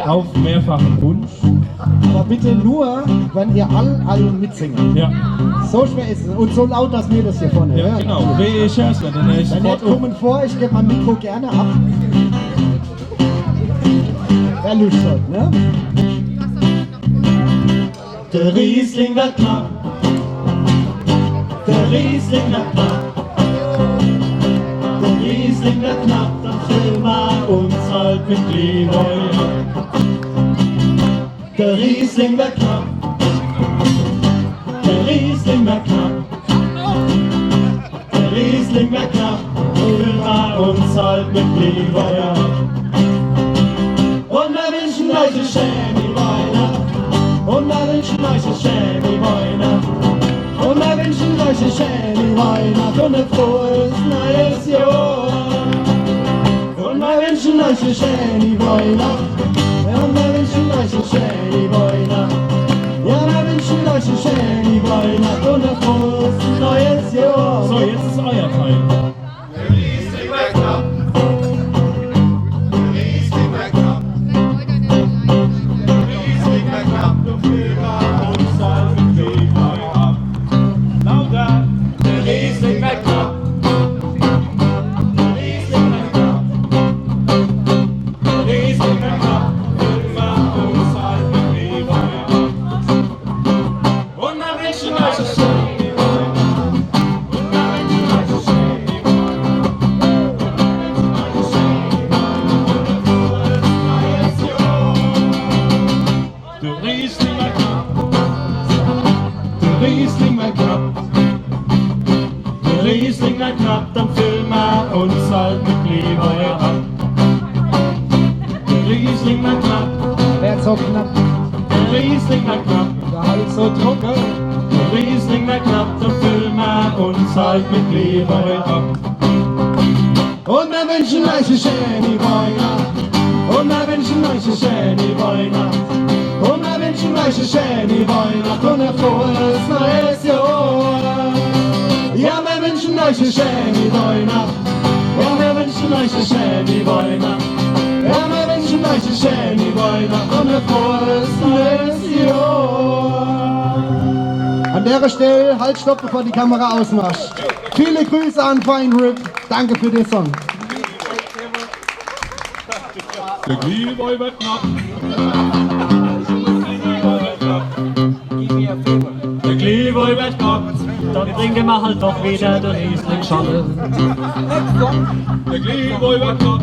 auf mehrfachen Wunsch. Aber bitte nur, wenn ihr alle mitsingen. Ja, So schwer ist es. Und so laut, dass wir das hier vorne ja hören. genau. Wehe, ich hör's, dann höre ich Wenn sofort nicht, kommen vor, ich gebe mein Mikro gerne ab. Wer Lust hat, ne? Der Riesling wird knapp, der Riesling wird knapp, der Riesling wird knapp, dann füllen wir uns halt mit Glühwein. Der Riesling wird knapp, der Riesling wird knapp, der Riesling wird knapp, füllen wir uns halt mit Glühwein. Und wir wünschen euch eine schöne Weihnacht. Und wir wünschen euch eine schöne Weihnacht. Und wir wünschen euch eine schöne Weihnacht und ein frohes neues Jahr. Und wir wünschen euch eine schöne Weihnacht. Ja, und wir wünschen euch eine schöne Weihnacht. Ja, wir wünschen euch eine schöne Weihnacht und ein frohes neues Jahr. So, jetzt ist euer Teil. Riesling wird knapp, dann füllen wir uns halt mit Glühwein ab. Der Riesling wird knapp, Wer so knapp, der Riesling wird knapp, der Hals so trocken. der Riesling wird knapp, dann füllen wir uns halt mit Glühwein ab. Und wir wünschen euch eine schöne Weihnacht. Und wir wünschen euch eine schöne Weihnacht. Und wir wünschen euch eine schöne Weihnacht und ein frohes neues Jahr. Ja, wir wünschen euch eine schöne Weihnacht. Ja, wir wünschen euch eine schöne Weihnacht. Ja, wir wünschen euch eine schöne Weihnacht und ein frohes neues Jahr. An der Stelle, halt, stopp, bevor die Kamera ausmacht. Viele Grüße an Fine Rip. Danke für den Song. Der Glühwein wird knapp. Der Glühwein wird knapp, dann trinken wir halt doch wieder den Riesling Schale. Der Glühwein wird knapp.